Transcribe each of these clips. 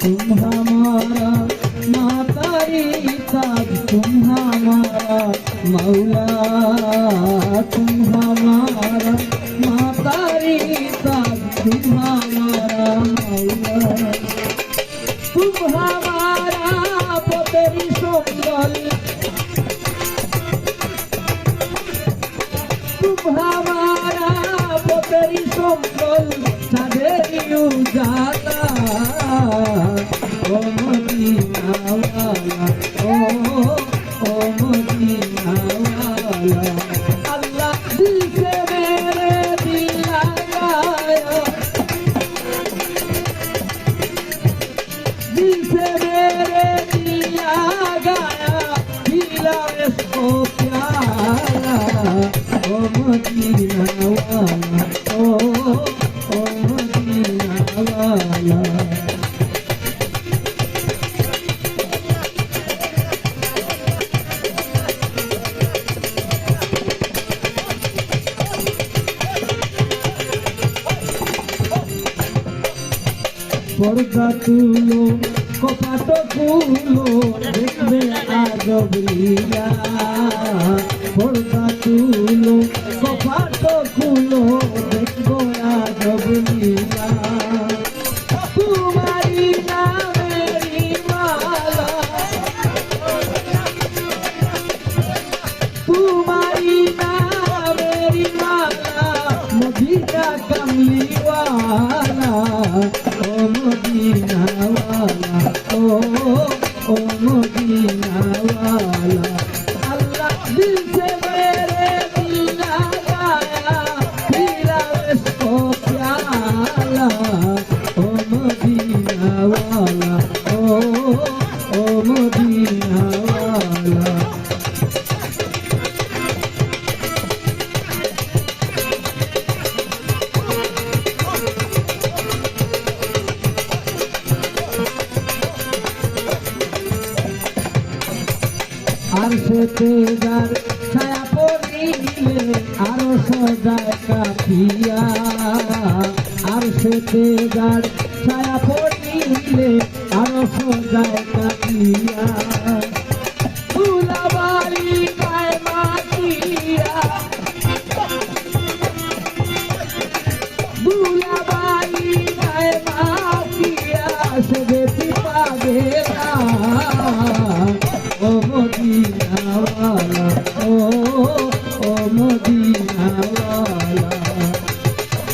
तुम्हारा मातारी ताज तुम्हारा मौला तुम्हारा मातारी ताज तुम्हारा मौला तुम्हारा पोतरी सुंदर तुम्हारा पोतरी सुंदर साधेरी उजाला ओ मदीना वाला ओ मदीना वाला अल्लाह दिल से मेरे दिल लगाया दिल से मेरे दिल लगाया दिला इसको प्यारा ओ मदीना वाला ओ मदीना वाला পর্দা তুলো কপাট খুলো দেখবে আজব লীলা পর্দা তুলো কপাট খুলো দেখবো আজব লীলা তোমারি নামেরি মালা তোমারি নামেরি মালা মদিনা কামলিওয়ালা ओ मदीना वाला ओ मदीना वाला अल्लाह दिल से मेरे दिल लगाया फिरा इसको प्याला ओ मदीना वाला ओ मदीना वाला আরশেতে যার ছায়া পড়িলে আরো সজায় কাঁপিয়া আরশেতে যার ছায়া পড়িলে আরো সজায় কাঁপিয়া ফুলবাড়ি গায়ে মাটিয়া ফুলবাড়ি গায়ে মাটিয়া সে বেশি পাবে না ओ मदीना वाला ओ मदीना वाला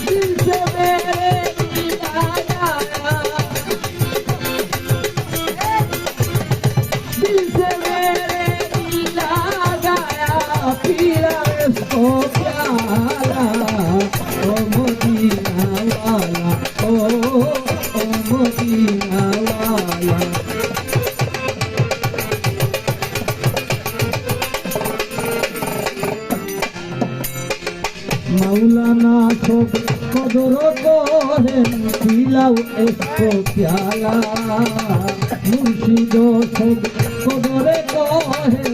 दिल से मेरे दिल लगाया दिल से मेरे दिल लगाया पीरा इसको प्याला ओ मदीना वाला ओ मदीना वाला मौलाना सब कदर करें पिलाओ इसको प्याला मुर्शिद सब कदर करें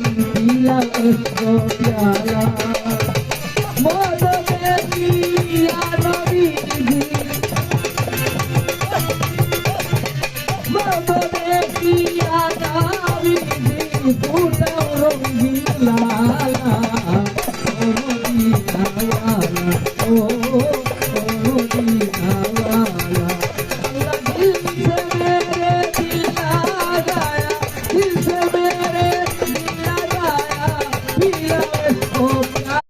রঙ্গিলালা ও মদিনাওয়ালা ও মদিনাওয়ালা अल्लाह दिल से मेरे दिल लगाया दिल से मेरे दिल लगाया पिया इसको प्यार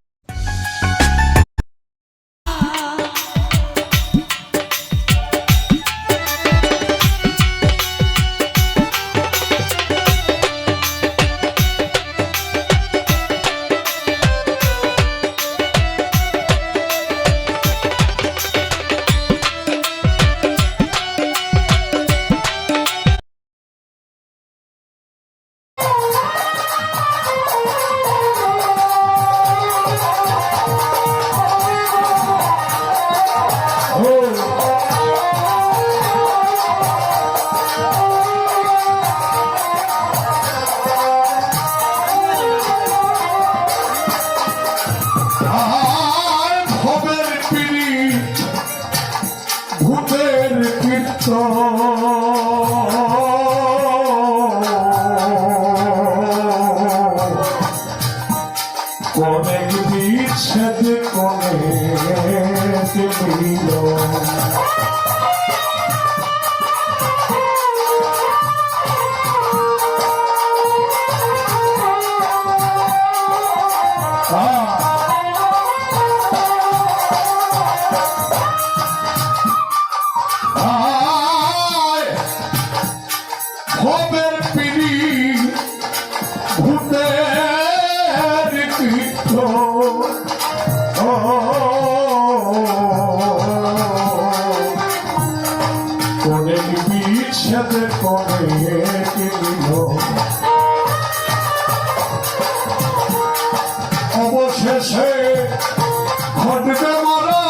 ভূতের অনেক বিচ্ছেদ অনেক মিলন ভবের পিড়ি ভূতের কীর্ত অনেক বিচ্ছেদ করে দিল অবশেষে ঘটবে মারা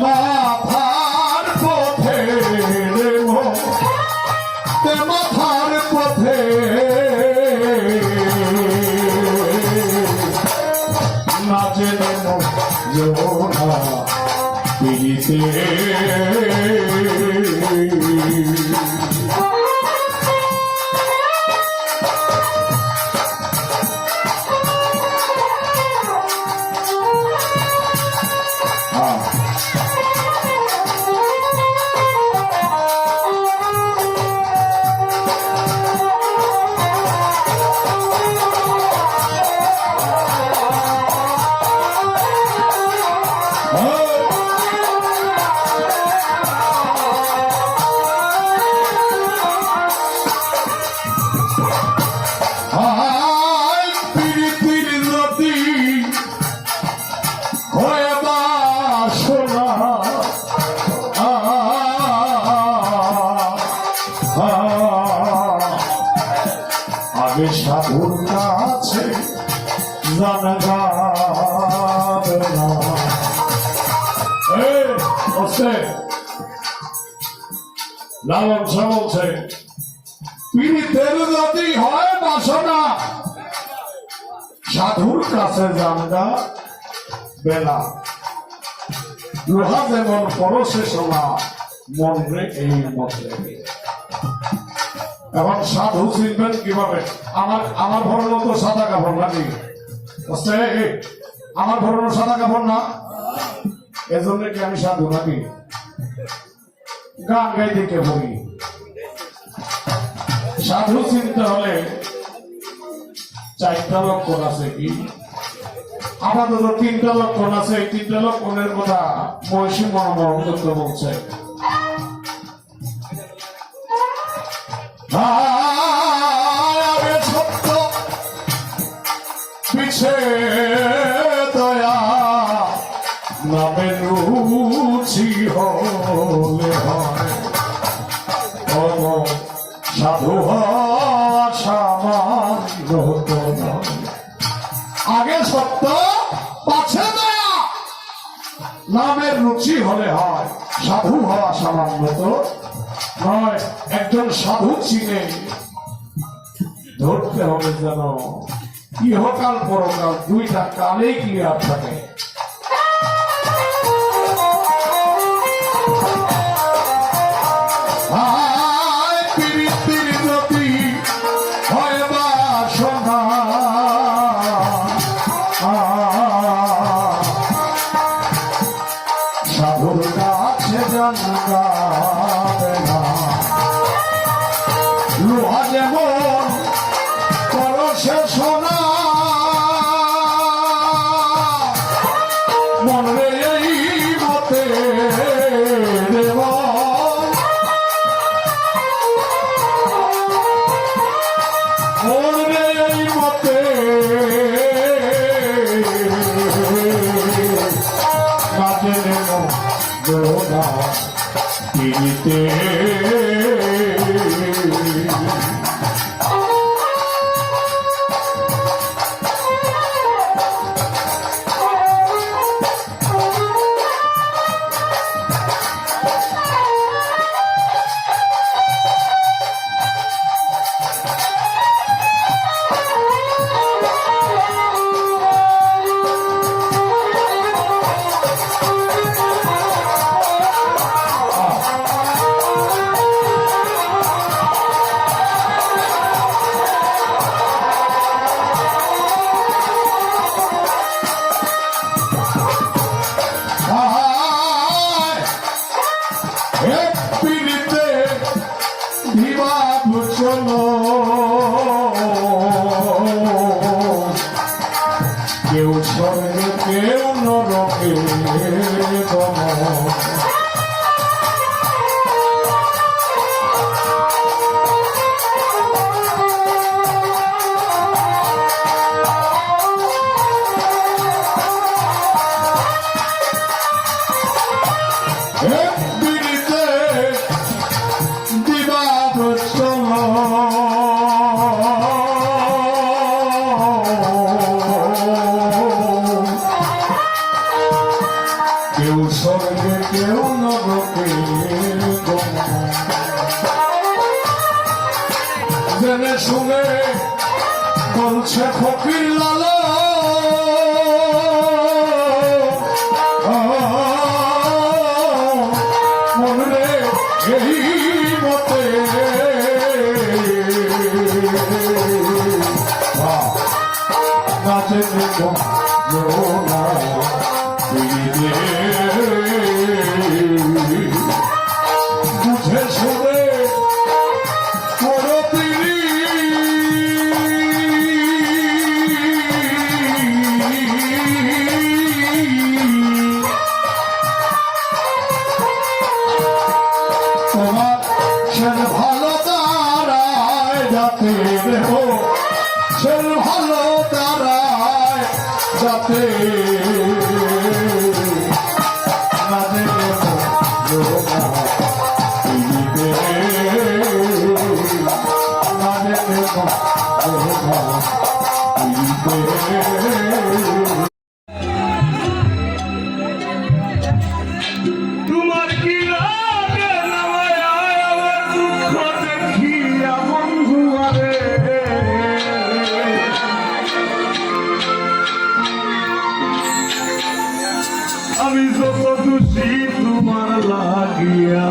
মাথার পথে মাথার পথে না জেনে না পিড়িতে আগে সাধুর কাছে জানা যাবে না লালন শাহ বলছে পীড়িতের যদি হয় বাসনা সাধুর কাছে জানগা বেলা লোহা যেমন পরশে শোনা মন রে এই মতে এখন সাধু চিনবেন কিভাবে আমার ভরণ তো সাদা কাপড় নাকি আমার ভরণ সাদা কাপড় না এজন্য কি আমি সাধু নাকি গান গাইতে কে বলি সাধু চিনতে হলে চারটা লক্ষণ আছে কি আপাতত তিনটা লক্ষণ আছে এই তিনটা লক্ষণের কথা মহিষী মহামহত্ব বলছে সত্য পিছে দয়া নামে রুচি হলে হয় সাধু সামান্য আগে সত্য পাছে দয়া নামের রুচি হলে হয় সাধু হওয়া সামান্য তো নয় একজন সাধু চিনে ধরতে হবে যেন ইহকাল পরকাল দুইটা কালেই ক্লিয়ার থাকে পিড়িতির গতি লোহা যেমন পরশে সোনা মনে এই মতে দেওয়া মনে এই মতে কাজে লোনা দিতে কেউ স্বর্গে কেউ নরকে কেউ স্বর্গে কেউ নরকে জেনে শুনে বলছে ফকির লালা মনে এই মতে না জেনে না বুঝে শুনে করো তিনি তোমার সে ভালো দাঁড়ায় যাতে দেখো সে ভালো দাঁড়ায় যাতে তোমার কি লাগে নামায় আমার দুঃখ দেখিয়া বন্ধু আরে আমি যত দোষী তোমার লাগিয়া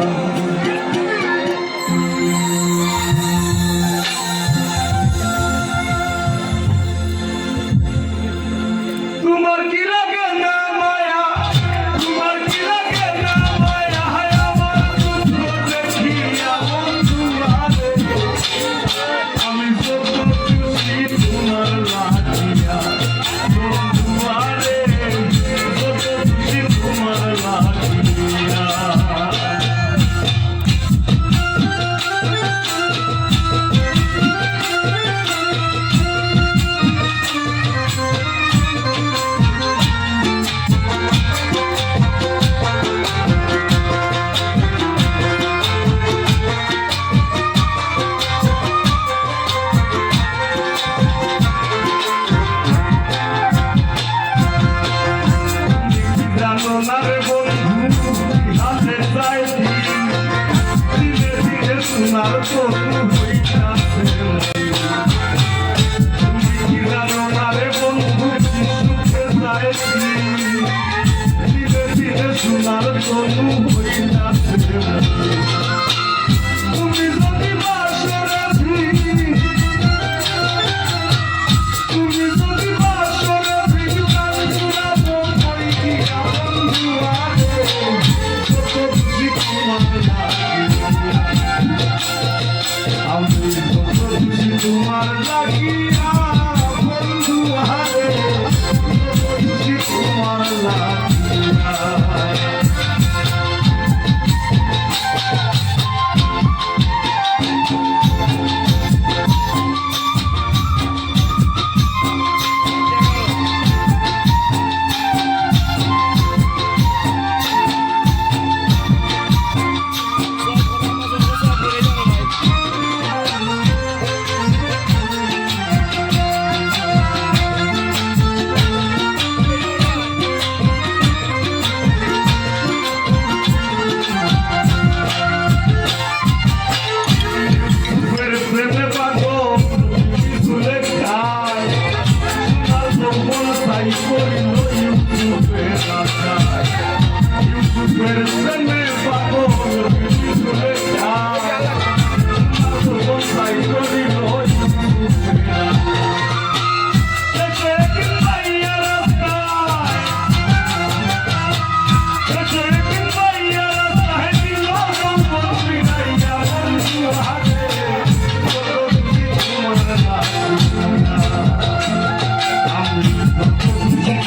তোমার লাগিয়া বন্ধু হারে তোমার লাগিয়া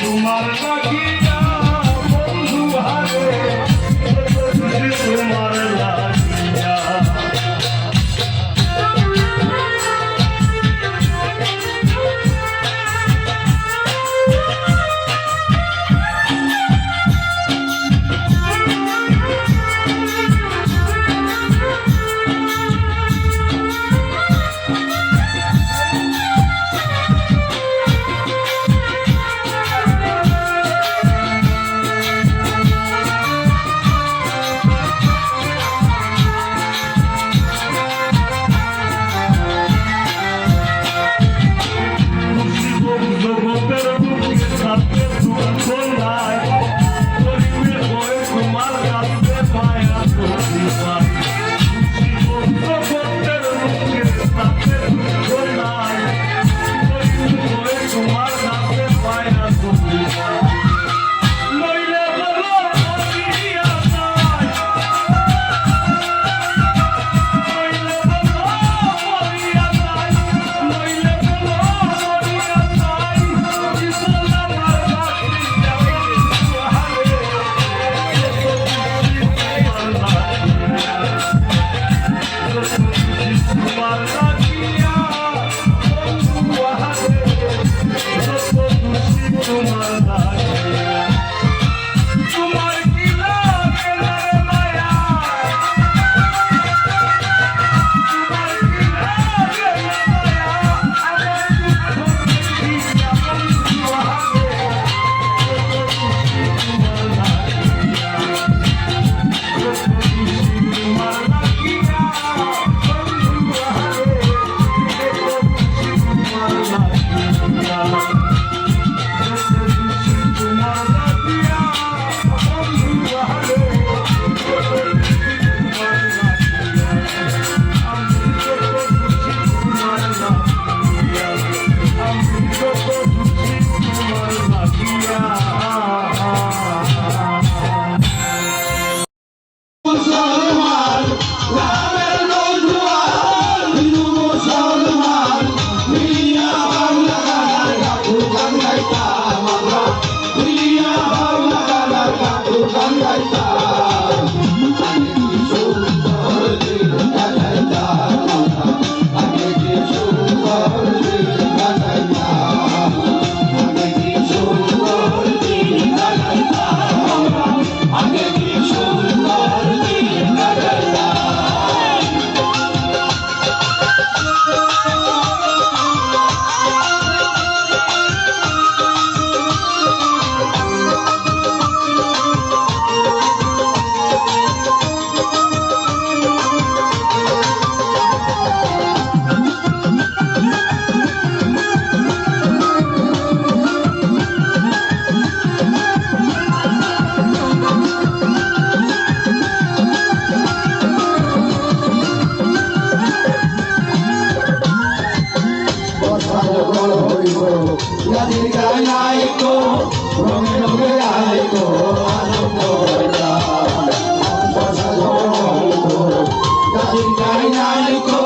তোমার লাগিয়া বন্ধু হারে তোমার লাগিয়া জগতের বুকে সাথে দুঃখ নাই করিবে বই তোমার কাছে মায়া করি পাই জগতের বুকে সাথে দুঃখ নাই করিবে বই তোমার কাছে মায়া করি পাই নইলে বলো মরিয়া যায় নইলে বলো মরিয়া যায় নইলে বলো মরিয়া যায় ইসলাম আর বাকি যাবে হারে তোমার লাগিয়া বন্ধু হারে তোমার লাগিয়া তোমার কি লাগে রে মায়া তোমার কি লাগে রে মায়া আমার দুঃখ দেখিয়া বন্ধু হারে তোমার লাগিয়া তোমার লাগিয়া বন্ধু হারে তোমার লাগিয়া মুসলমান রামের নৌজোয়ান হিন্দু মুসলমান মিলিয়া বাংলা গানার ঠাকুর গান গাইতাম আমরা মিলিয়া বাংলা গানার ঠাকুর গান গাইতাম আগে কি সুন্দর দিন কাটাইতাম আমরা আগে কি সুন্দর দিন কাটাইতাম আগে কি সুন্দর দিন কাটাইতাম আমরা আগে কি সুন্দর দিন কাটাইতাম গানের গান আইতো রঙে রঙে আইতো আনন্দ গানের গান আইতো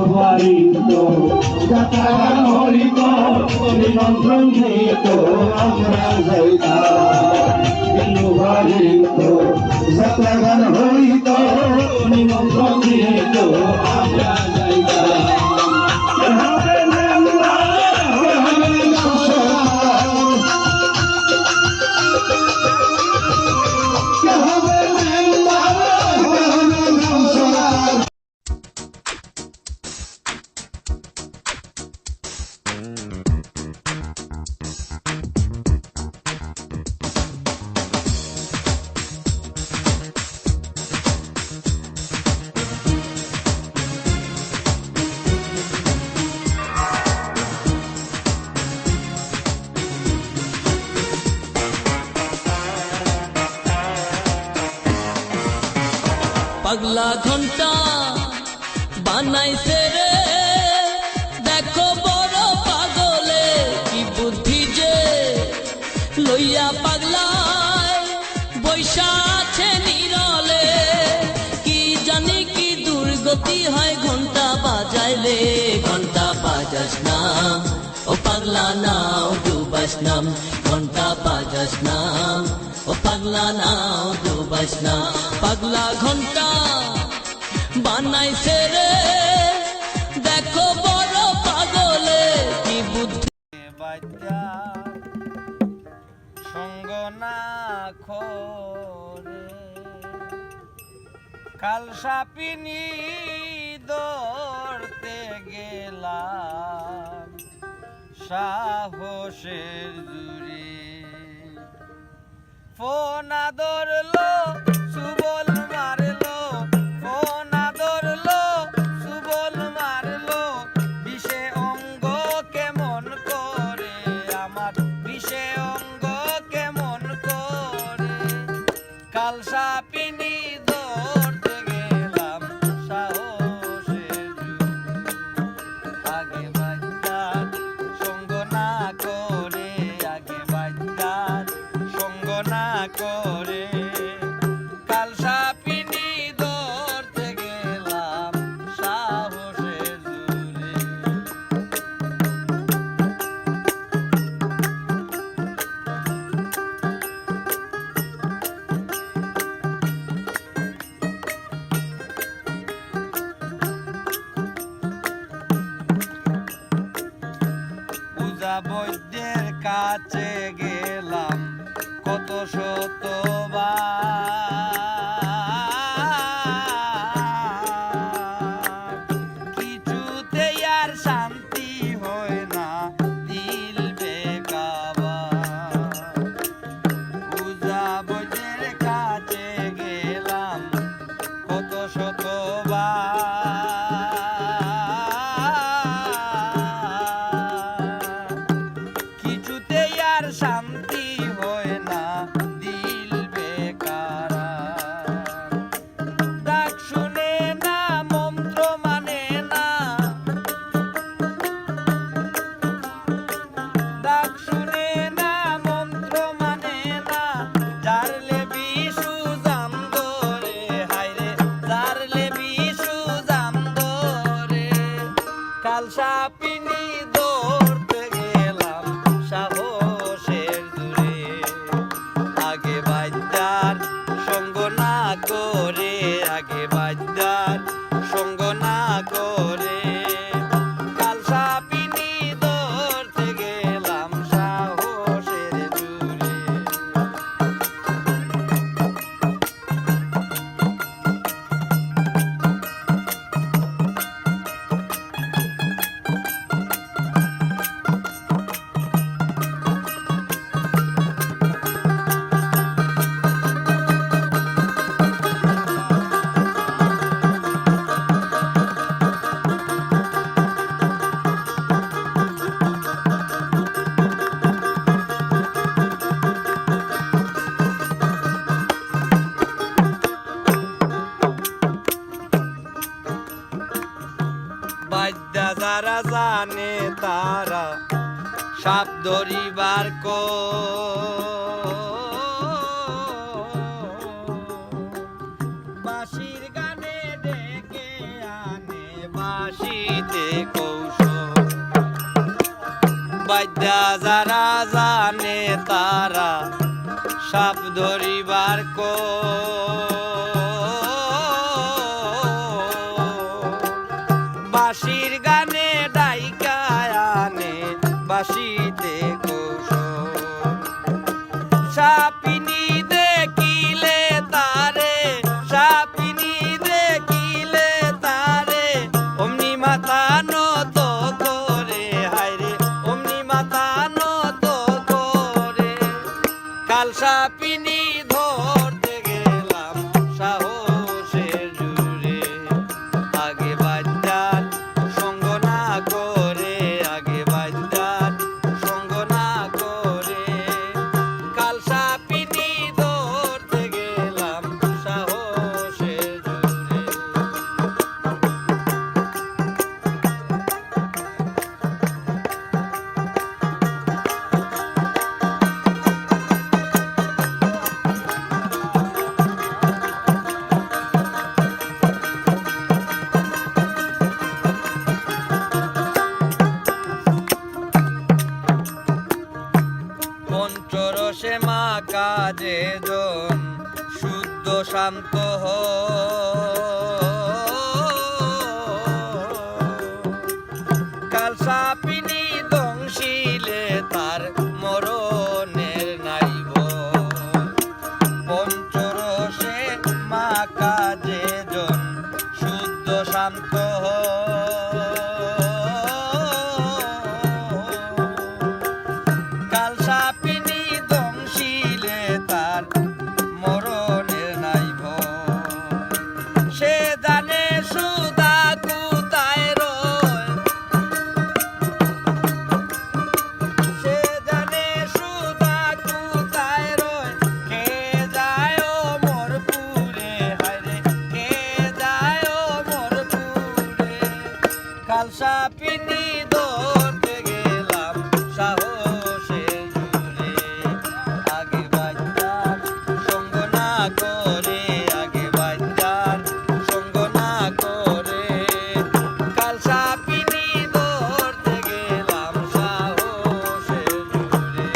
বাড়িত যাত্রা গান হইত নিমন্ত্রণ দিত আমরা যাইতাম হিন্দু বাড়িত যাত্রা গান হইত নিমন্ত্রণ দিত আমরা যাইতাম পাগলা ঘন্টা বানাইছে রে দেখো বড় পাগলে কি বুদ্ধি যে লইয়া পাগলায় বৈশা আছে নিরলে কি জানি কি দুর্গতি হয় ঘন্টা বাজাইলে ঘন্টা বাজাস না ও পাগলা নাও ডুবাস নাম ঘন্টা বাজাস না ও পাগলা নাও ডুবাস না পাগলা ঘন্টা বানাইছে রে দেখো বড় পাগলে কি বুদ্ধি বাজ্যা সঙ্গ না খোরে কাল সাপিনী দৌড়তে গেলাম সাহসের জুড়ে ফোন ধরলো সুবল মারলো ফোন ধরলো সুবল মারলো বিষে অঙ্গ কেমন করে আমার বিষে অঙ্গ কেমন করে কাল সাপিনী ধরতে গেলাম সাহসের আগে বাচ্চার সঙ্গ না করে আগে বাচ্চার সঙ্গ না করে কাল সাপিনী ধরতে গেলাম সাহসের জোরে পূজা বৈদ্যের কাছে গেলাম কত কিছুতেই আর শান্তি হয় না দিল বেকাবা পূজা বৈদ্যের কাছে গেলাম কত কিছুতেই আর শান্তি হয় না দিল বেকারা ডাক শুনে না মন্ত্র মানে না ডাক শুনে না মন্ত্র মানে না জারলে বিশু জাম ধরে হায়রে জারলে বিশু জাম ধরে কাল সাপিনী ধরতে গেলাম সাহসের দূরে আগে বাদ্যার সঙ্গ না করে আগে বাদ্যার সঙ্গ না করে কাল সাপিনী ধরতে গেলাম সাহসের দূরে বাদ্যা যারা জানে তারা সাপ ধরিবার বাঁশির গানে ডেকে আনে বাঁশি বাসিতে কৌশল বাদ্যা যারা জানে তারা সাপ ধরিবার বাঁশির গানে ডাইকায় আনে বাসিতে কৌশল সাপিনী দেখিলে তারে সাপিনী দেখিলে তারে অমনি মাথা নত করে হায়রে অমনি মাথা নত করে কাল সাপিনী ধরতে গেলাম সাহসের জুড়ে আগে বাদ্যার সঙ্গ না করে আগে বাদ্যার সঙ্গ না করে কাল সাপিনী ধরতে গেলাম সাহসের জুড়ে পঞ্চরসে মা কাজে জন শুদ্ধ শান্ত কাল সাপিনী দংশিলে তার মরণের নাইব পঞ্চরসে মা কাজে জন শুদ্ধ শান্ত কাল সাপিনী দংশিলে তার মরণের নাই ভয় সে জানে সুদা কুতায় রয় সে জানে সুদা কুতায় রয় কে যায় ও মোর পুরে হায়রে কে যায় ও মোর পুরে কাল সাপিনী ধরতে গেলাম সাহসের জুড়ে আগে বাদ্যার সঙ্গ না করে আগে বাদ্যার সঙ্গ না করে কাল সাপিনী ধরতে গেলাম সাহসের জুড়ে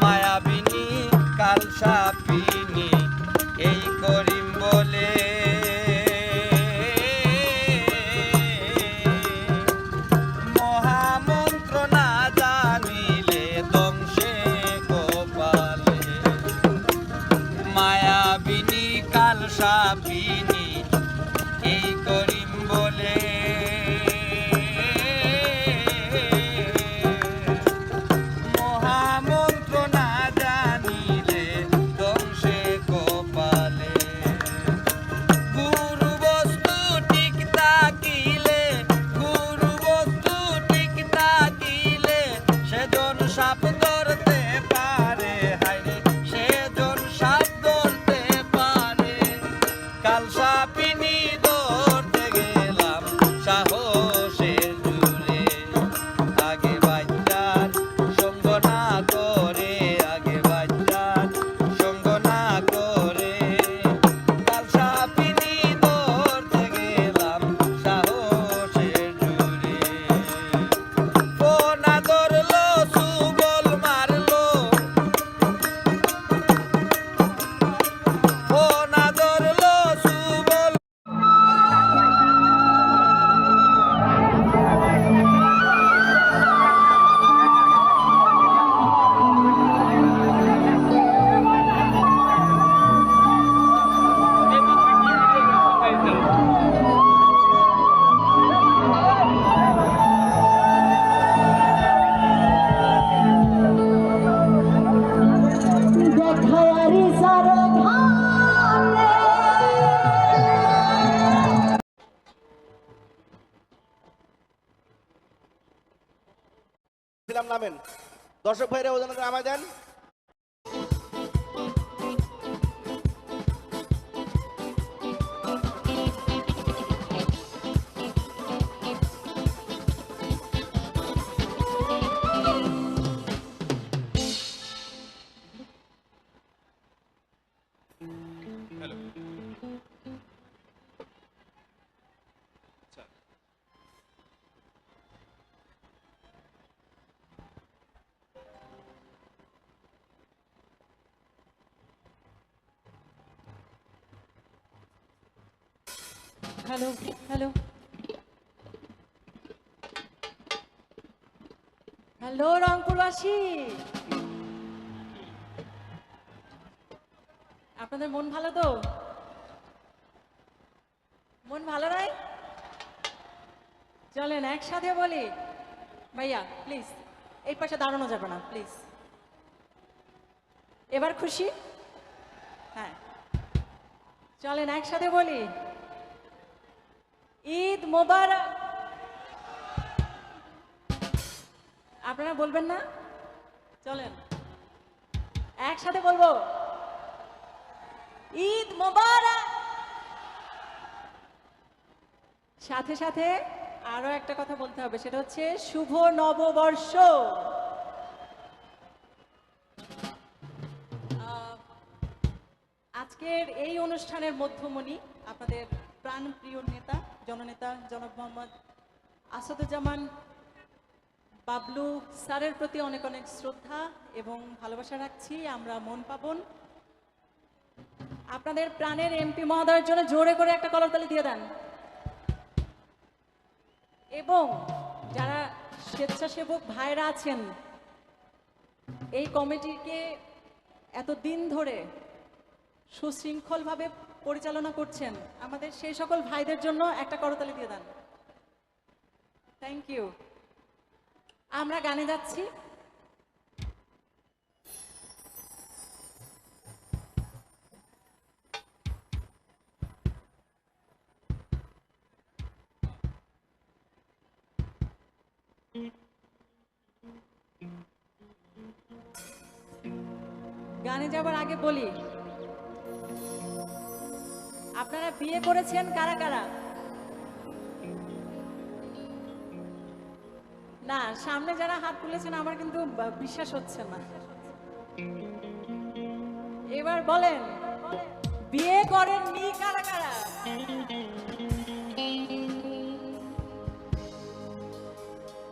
মায়াবিনী কাল সাপিনী এই করিম বলে মহামন্ত্র না জানিলে দংশে গোপালে মায়াবিনী কাল সাপিনী এই করিম বলে মহামন্ত্র না জানিলে দংশে কপালে গুরু বস্তু ঠিক থাকিলে গুরু বস্তু ঠিক থাকিলে সেজন সাপ ধরতে পারে হায়রে সেজন সাপ ধরতে পারে কাল সাপিনী ধরতে গেলাম সাহসের জুড়ে আগে বাদ্যার সঙ্গ না করে আগে বাদ্যার সঙ্গ না করে কাল সাপিনী ধরতে গেলাম সাহসের জুড়ে ফোনা ধরলো সুবল মারলো ফোনা ধরলো সুবল দেখায়ারি সরধানে নামেন দর্শক ভাইরা ওজনে আমায় দেন হ্যালো হ্যালো হ্যালো রংপুরবাসী, আপনাদের মন ভালো তো? মন ভালো নয়? চলেন একসাথে বলি। ভাইয়া প্লিজ এই পাশে দাঁড়ানো যাবে না প্লিজ। এবার খুশি? হ্যাঁ, চলেন একসাথে বলি, ঈদ মোবারক। আপনারা বলবেন না? চলেন একসাথে বলবো, ঈদ মোবারক। সাথে সাথে আরো একটা কথা বলতে হবে, সেটা হচ্ছে শুভ নববর্ষ। আজকের এই অনুষ্ঠানের মধ্যমণি আপনাদের প্রাণপ্রিয় নেতা, জননেতা জনাব মোহাম্মদ আসাদুজ্জামান বাবলু স্যারের প্রতি অনেক অনেক শ্রদ্ধা এবং ভালোবাসা রাখছি। আমরা মন পাবন। আপনাদের প্রাণের এমপি মহোদয়ের জন্য জোরে করে একটা কলরতালি দিয়ে দেন। এবং যারা স্বেচ্ছাসেবক ভাইরা আছেন, এই কমিটিকে এতদিন ধরে সুশৃঙ্খলভাবে পরিচালনা করছেন, আমাদের সেই সকল ভাইদের জন্য একটা করতালি দিয়ে দেন। Thank you. আমরা গানে যাচ্ছি। গানে যাবার আগে বলি, আপনারা বিয়ে করেছেন কারা কারা? না, সামনে যারা হাত তুলেছেন আমার কিন্তু বিশ্বাস হচ্ছে না। এবার বলেন, বিয়ে করেননি কারা কারা?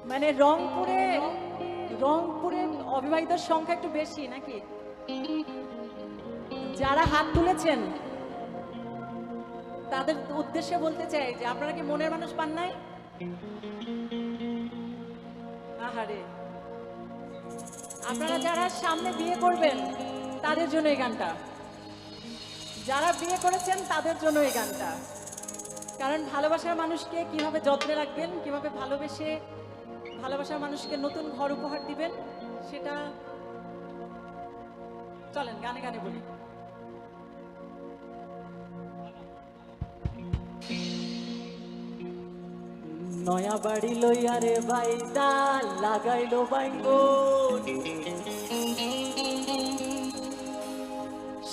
মানে রংপুরে অবিবাহিতর সংখ্যা একটু বেশি নাকি? যারা হাত তুলেছেন তাদের উদ্দেশ্যে বলতে চাই যে আপনারা কি মনের মানুষ পান নাই? আহারে, আপনারা যারা সামনে বিয়ে করবেন তাদের জন্য এই গানটা, যারা বিয়ে করেছেন তাদের জন্য এই গানটা। কারণ ভালোবাসার মানুষকে কিভাবে যত্নে রাখবেন, কিভাবে ভালোবেসে ভালোবাসার মানুষকে নতুন ঘর উপহার দিবেন, সেটা চলেন গানে গানে বলি। নয়া বাড়ি লইয়া রে বাইদা লাগাইলো বাইঙ্গন,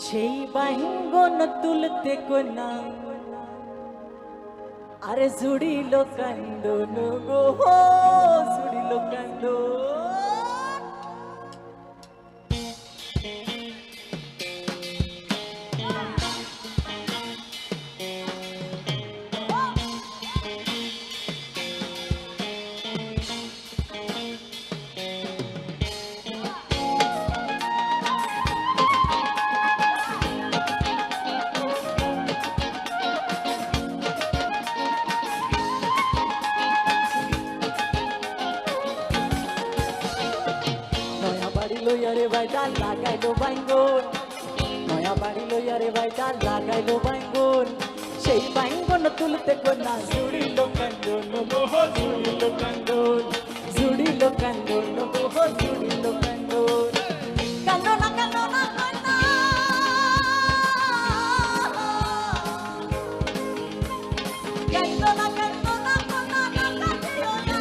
সেই বাইঙ্গন তুলতে কোনা আরে জুড়িল কান্দন গো, জুড়িল কান্দন। লইয়ারে বাইটা লাগাইলো বাইঙ্গন, নয়া বাড়ি লইয়ারে বাইটা লাগাইলো বাইঙ্গন, সেই বাইঙ্গন তুলতে কোনা জুড়িল কান্দন গো, জুড়িল কান্দন, জুড়িল কান্দন গো, জুড়িল কান্দন। কান্দনা কান্দনা কান্দনা, কান্দনা কান্দনা কান্দনা কান্দিও না।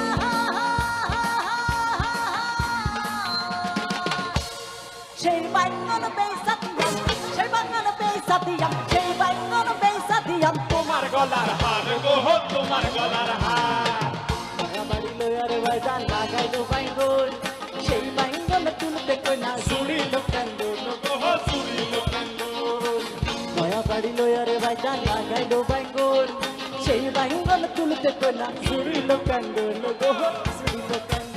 সেই বাইঙ্গন বেসাতিয়াম, সেই বাইঙ্গন বেসাতিয়াম, সেই বাইঙ্গন বেসাতিয়াম, তোমার গলার হার গো, তোমার গলার হার। নয়া বাড়ি লইয়ারে বাইটা লাগাইলো বাইঙ্গন, সেই বাইঙ্গন তুলতে কোনা জুড়িল কান্দন গো, জুড়িল কান্দন। নয়া বাড়ি লইয়ারে বাইটা লাগাইলো বাইঙ্গন, সেই বাইঙ্গন তুলতে কোনা জুড়িল কান্দন গো, জুড়িল কান্দন।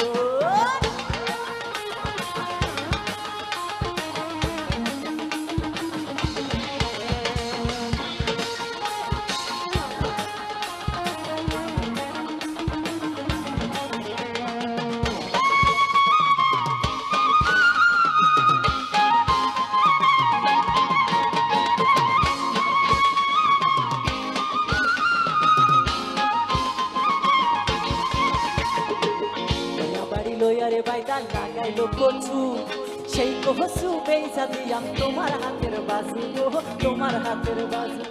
লইয়ারে বাইদা লাগাইলো কচু সেই কচু বেচা দিয়াম তোমার হাতের বাজু গো তোমার হাতের বাজু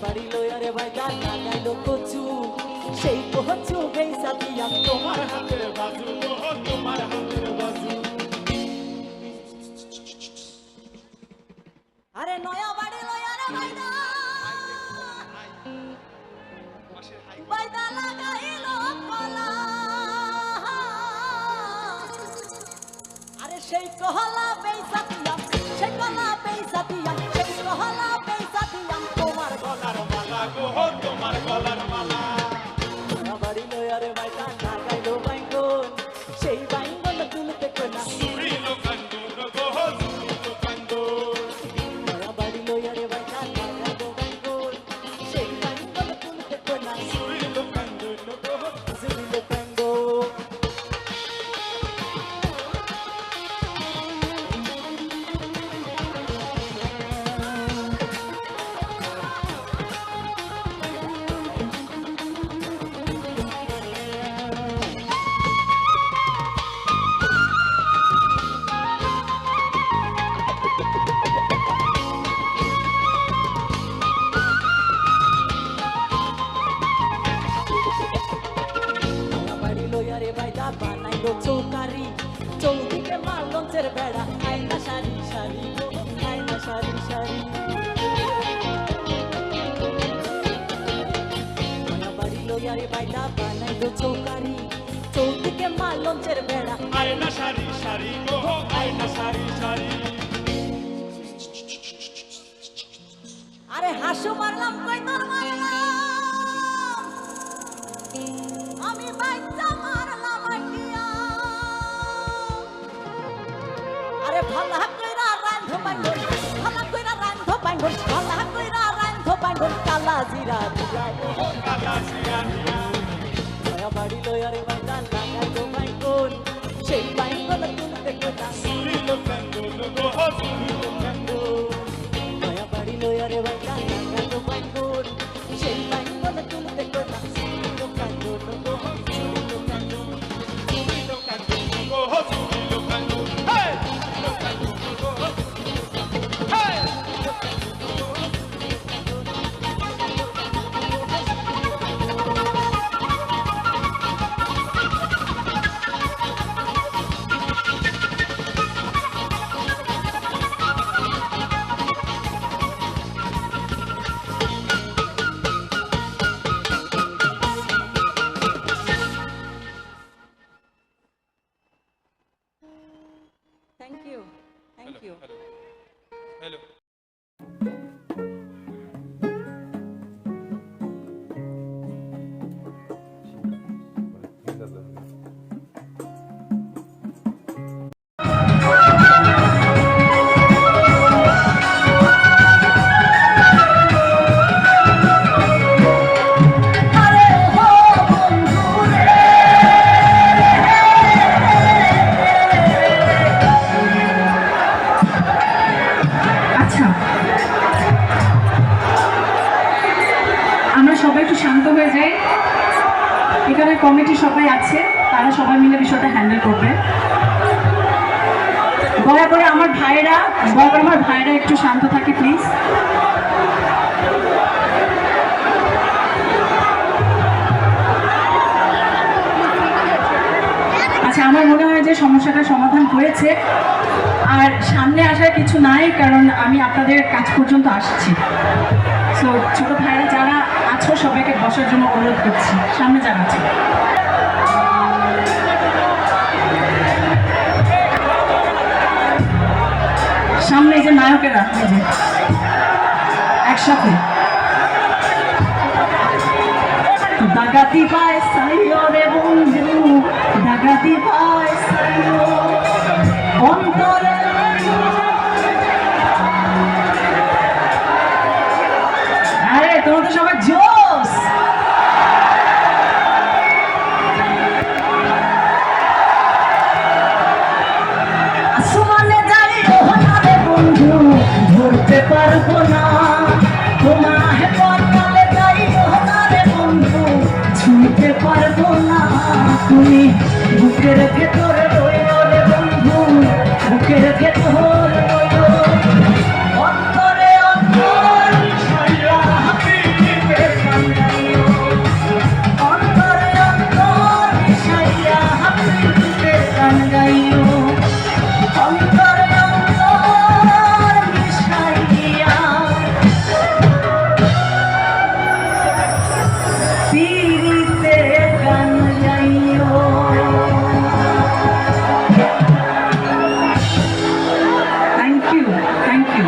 বাড়ি লইয়ারে বাইদা লাগাইলো কচু সেই কচু বেচা দিয়াম তোমার হাতের বাজু গো তোমার হাতের বাজু আরে নয়া বাড়ি লইয়ারে বাইদা বাইদা লাগাইলো কলা আরে সেই কহলা বেচা দিয়াম সেই কলা বেচা দিয়াম সেই কহলা বেচা দিয়াম তোমার গলার মালা গো তোমার গলার মালা বাড়ি লইয়ারে বাইদা লাগাইলো বাইঙ্গন সেই বাইঙ্গন তুলতে কোনা সুরিলো কান্দুন গো সুরিলো কান্দুন বাড়ি লইয়ারে বাইদা লাগাইলো বাইঙ্গন সেই বাইঙ্গন তুলতে কোনা সুরিলো কান্দুন গো সুরিলো কান্দুন বাড়ি লইয়ারে বাইদা বানাইলো চৌকারি চৌদিকে মার লঞ্চের বেড়া আয়না সারি সারি গো আয়না সারি সারি বাড়ি লইয়ারে বাইদা বানাইলো চৌকারি চৌদিকে মার লঞ্চের বেড়া আয়না সারি সারি গো আয়না সারি সারি আরে হাসু মারলাম কই তোর মারলাম আমি বাচ্চা মারলাম আইয়া আরে ভালা কইরা রান্ধ বাইঙ্গন ভালা কইরা রান্ধ বাইঙ্গন ভালা কইরা রান্ধ বাইঙ্গন কালা জিরা দিয়া কালা জিরা দিয়া মায়া বাড়ি লইয়ারে বাইদা লাগাইলো বাইঙ্গন সেই বাইঙ্গন তুলতে কোনা সুরিলো কান্দুন গো সুরিলো কান্দুন মায়া বাড়ি লইয়ারে বাইদা লাগাইলো বাইঙ্গন সেই বাইঙ্গন তুলতে কোনা সুরিলো কান্দুন গো সুরিলো কান্দুন সুরিলো কান্দুন গো সুরিলো কান্দুন হে সুরিলো কান্দুন গো হে Thank you. Thank you. Hello আচ্ছা, আমরা সবাই একটু শান্ত হয়ে যাই। এখানে কমিটি সবাই আছে, তারা সবাই মিলে বিষয়টা হ্যান্ডেল করবে। দয়া করে আমার ভাইয়েরা একটু শান্ত থাকে প্লিজ। আচ্ছা, আমার মনে হয় যে সমস্যাটার সমাধান হয়েছে, আর সামনে আসার কিছু নাই, কারণ আমি আপনাদের কাছ পর্যন্ত আসছি। সো ছোট ভাইরা যারা আছো সবাইকে বসার জন্য অনুরোধ করছি, সামনে যারা আছে। সামনে এই যে নায়কেরা এই যে একসাথে দাগাতি পায় সাইও রে বন্ধু, দাগাতি পায় সাইও অন্তরে। আরে তোমরা তো সবাই জোস। আসমানে যাই ওহনা রে বন্ধু, ধরতে পারবো না তোমায়। পরকালে যাই ওহনা রে বন্ধু, তুমি বুকের ভেতর রইলো রে বন্ধু, বুকের ভেতর রইলো, অন্তরে অন্তর মিশাইয়া হাবিবে কান্দাইও, অন্তরে অন্তর মিশাইয়া হাবিবে কান্দাইও, অন্তরে অন্তর মিশাইয়া পিরিতে গান গাইও। Thank you, thank you.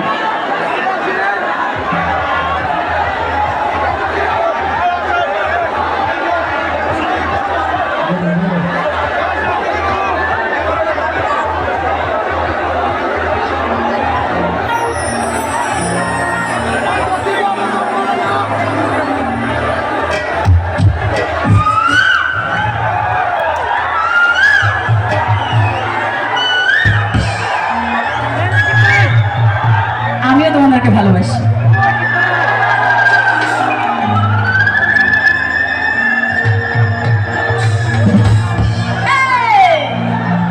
আমিও তোমাদেরকে ভালোবাসি।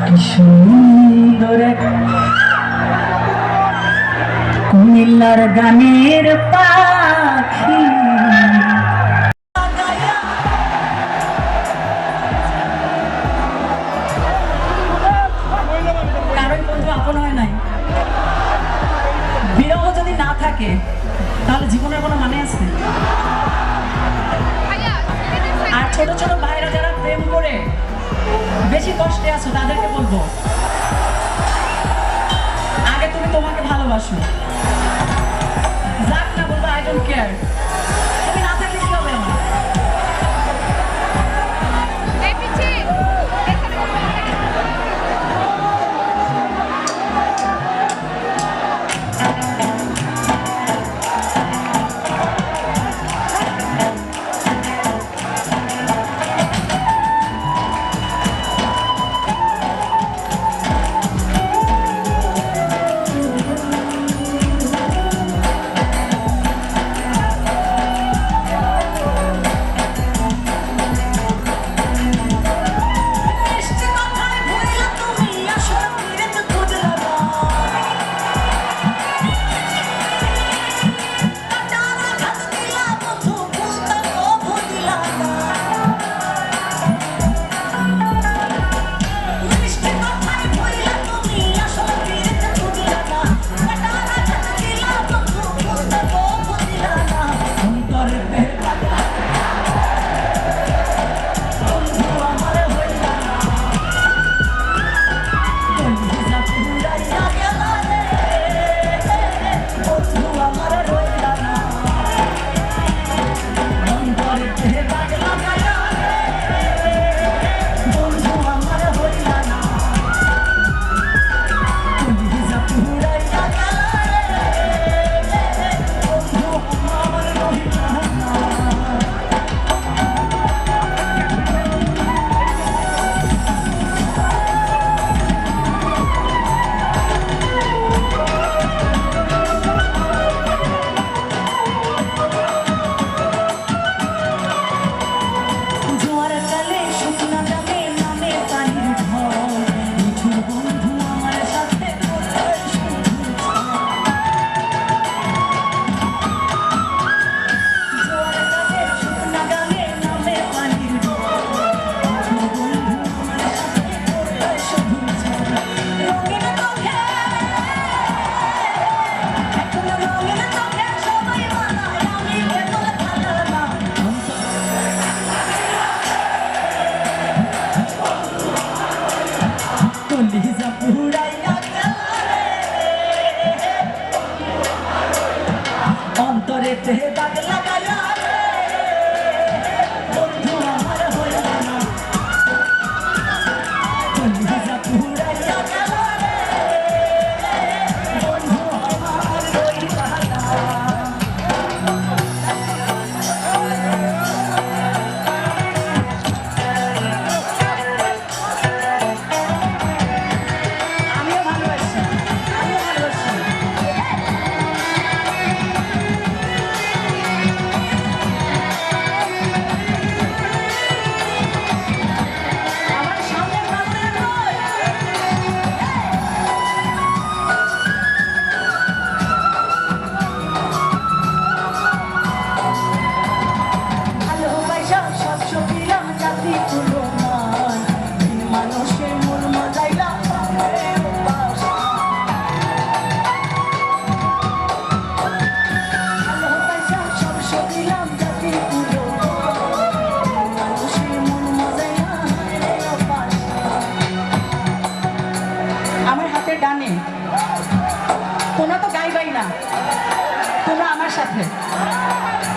কি সুন্দর এক কুমিল্লার গানের পাখি, কারণ বন্ধু আপন হয় নাই। বিরহ যদি না থাকে তাহলে জীবনের কোনো মানে আছে? আর ছোট ছোট ভাইরা যারা প্রেম করে বেশি কষ্টে আছো তাদেরকে বলবো, আগে তুমি তোমাকে ভালোবাসো। যাক না বলবো আই ডোন্ট কেয়ার, তুমি না থাকলে কি হবে আমার?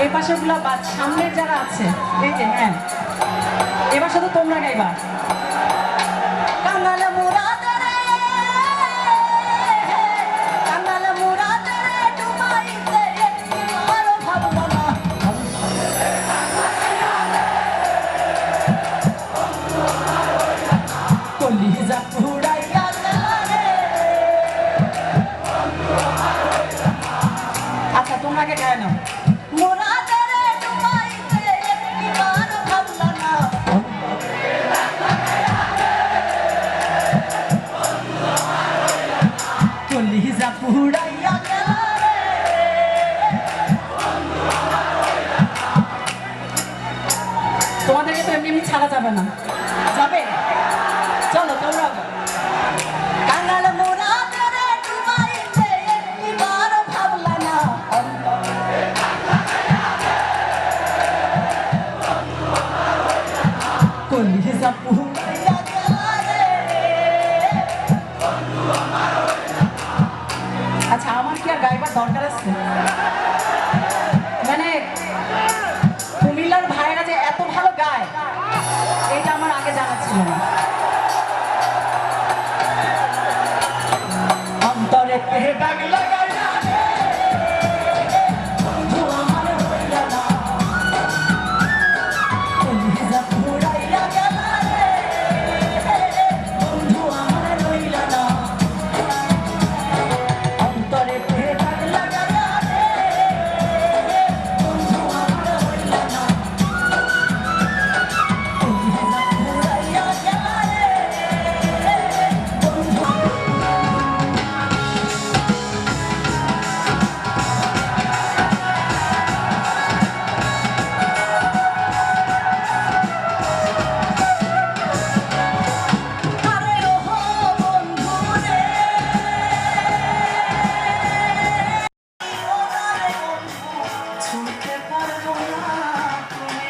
এই পাশের গুলা বাদ, সামনের যারা আছে এই যে, হ্যাঁ এবার শুধু তোমরা গাইবা। কাঙাল মুরাদে রে, কাঙাল মুরাদে রে, ডুবাইতে একটিবারও ভাবলো না। কলিজা পুরাইয়া গেল রে। আচ্ছা তোমরা আগে গায় নাও। মুরাদে রে, ডুবাইতে একটিবারও ভাবলো না। কলিজা পুরাইয়া গেল রে। তোমাদেরকে তো এমনি এমনি ছাড়া যাবে না, যাবে? চলো তোমরা গাও। কাঙাল মুরাদে রে, ডুবাইতে একটিবারও ভাবলো না। কলিজা পুরাইয়া গেল রে। আচ্ছা আমার কি আর গাইবার দরকার আছে? মানে কুমিল্লার ভাইয়েরা যে এত ভালো গায় এটা আমার আগে জানা ছিল না। অন্তরে দাগ লাগাইয়া রে, বন্ধু আমার হইলা না। কলিজা পুরাইয়া গেল রে, বন্ধু আমার হইলা না। অন্তরে দাগ লাগাইয়া রে, বন্ধু আমার হইলা না। কলিজা পুরাইয়া গেল রে, বন্ধু আরে ওহো বন্ধু রে, ওরে বন্ধু, ছুঁতে পারবো না তুমি,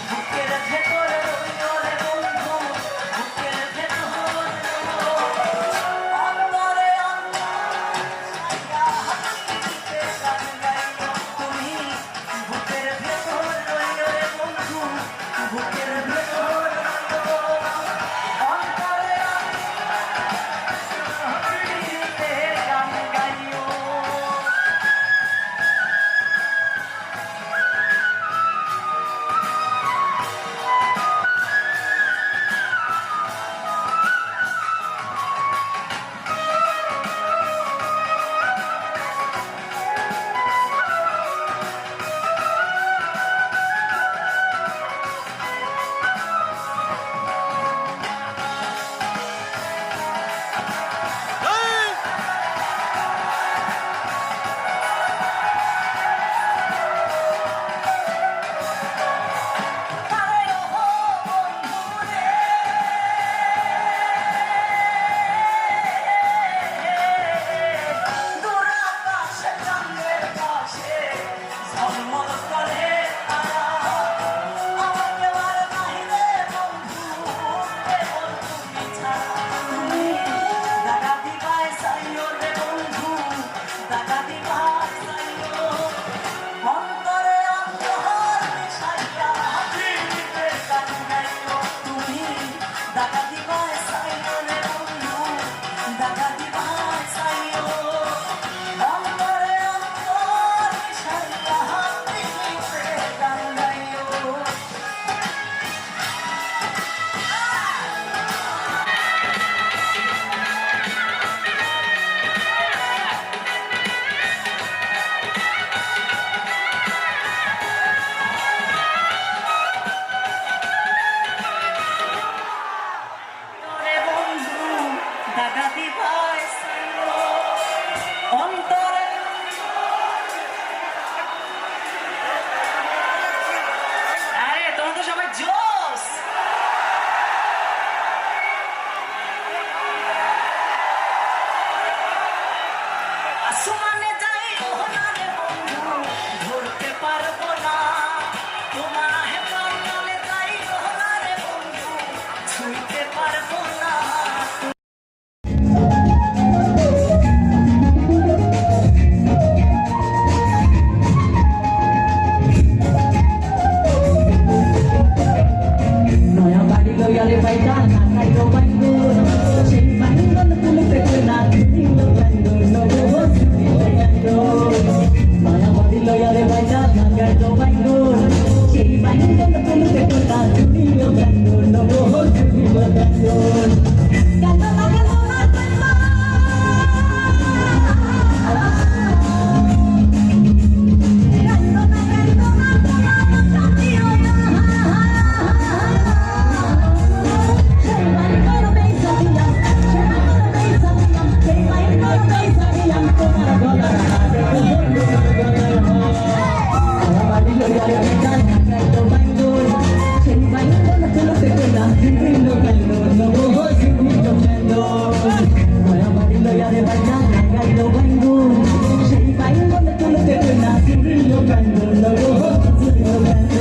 বুকের ভেতরে রইও রে বন্ধু, বুকের ভেতরে অন্তরে তুমি, বুকের ভেতর রইও রে বন্ধু, বুকের ভেতর অন্তরে গান গাইও। না বিভিন্ন কাণ্ড নব সুবিধ কাণ্ড মায়া বাড়ি লয়ারে বাজা লাগাইল বাইঙ্গুন সেই বাইঙ্গুন তুলতে না বিভিন্ন কাণ্ড নব সুবিধ কাণ্ড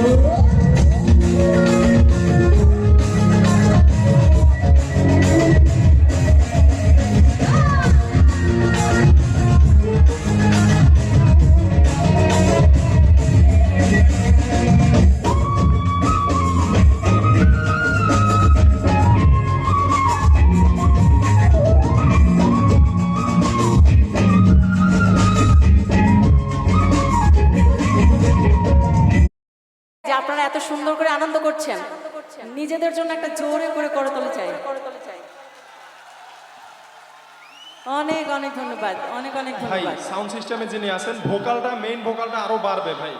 যে আপনারা এত সুন্দর করে আনন্দ করছেন, নিজেদের জন্য একটা জোরে করে করতালি চাই। অনেক অনেক ধন্যবাদ, অনেক অনেক ভাই ধন্যবাদ। সাউন্ড সিস্টেমে যিনি আছেন ভোকালটা মেইন ভোকালটা আরো বাড়বে ভাই,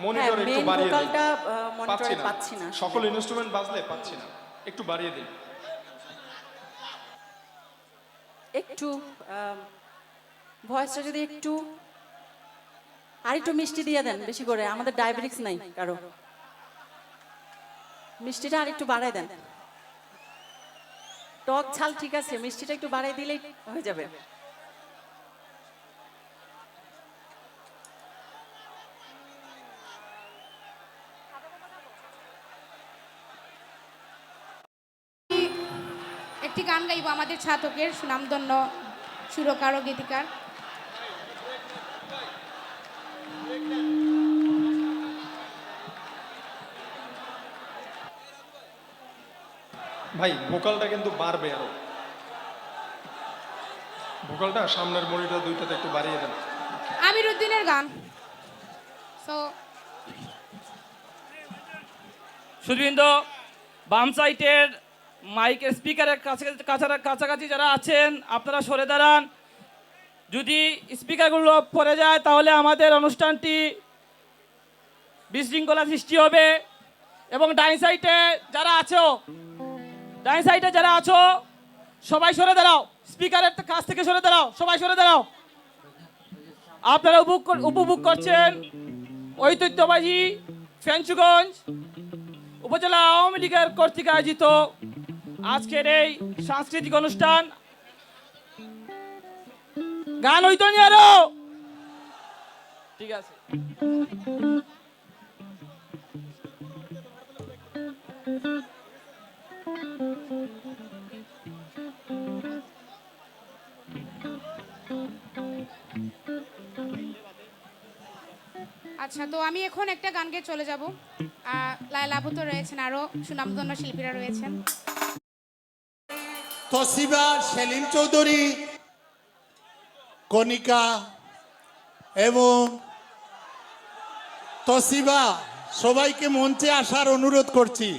মনিটর একটু মেইন বাড়িয়ে দিন। ভোকালটা মনিটরে পাচ্ছি না, সকল ইনস্ট্রুমেন্ট বাজলে পাচ্ছি না, একটু বাড়িয়ে দিন। একটু ভয়েসটা যদি একটু আর একটু মিষ্টি দিয়ে দেন বেশি করে, আমাদের ডায়াবেটিক্স নাই কারো, মিষ্টিটা আর একটু বাড়াই দেন। টক ঝাল ঠিক আছে, মিষ্টিটা একটু বাড়াই দিলেই হয়ে যাবে। একটি গান গাইব আমাদের ছাতকের সুনামধন্য সুরকার ও গীতিকার। ভাই ভোকালটা কিন্তু বাড়বে আরো, ভোকালটা সামনের মনিটর দুইটাতে একটু বাড়িয়ে দেন। আমির উদ্দিনের গান। সো সুধীবৃন্দ, বাম সাইটের মাইকের স্পিকারের কাছাকাছি যারা আছেন আপনারা সরে দাঁড়ান। যদি স্পিকারগুলো পড়ে যায় তাহলে আমাদের অনুষ্ঠানটি বিশৃঙ্খলা সৃষ্টি হবে। এবং ডাইন সাইডে যারা আছো সবাই সরে দাঁড়াও, স্পিকারের কাছ থেকে সরে দাঁড়াও, সবাই সরে দাঁড়াও। আপনারা উপভোগ করছেন ঐতিহ্যবাহী ফেঞ্চুগঞ্জ উপজেলা আওয়ামী লীগের কর্তৃক আয়োজিত আজকের এই সাংস্কৃতিক অনুষ্ঠান। গান হইতো নি আরো? ঠিক আছে। আচ্ছা, তো আমি এখন একটা গান গেয়ে চলে যাব। লায়লা আপু তো রয়েছেন, আরো সুনামধন্য শিল্পীরা রয়েছেন। তসিবা, সেলিম চৌধুরী, কণিকা এবং তসিবা সবাইকে মঞ্চে আসার অনুরোধ করছি।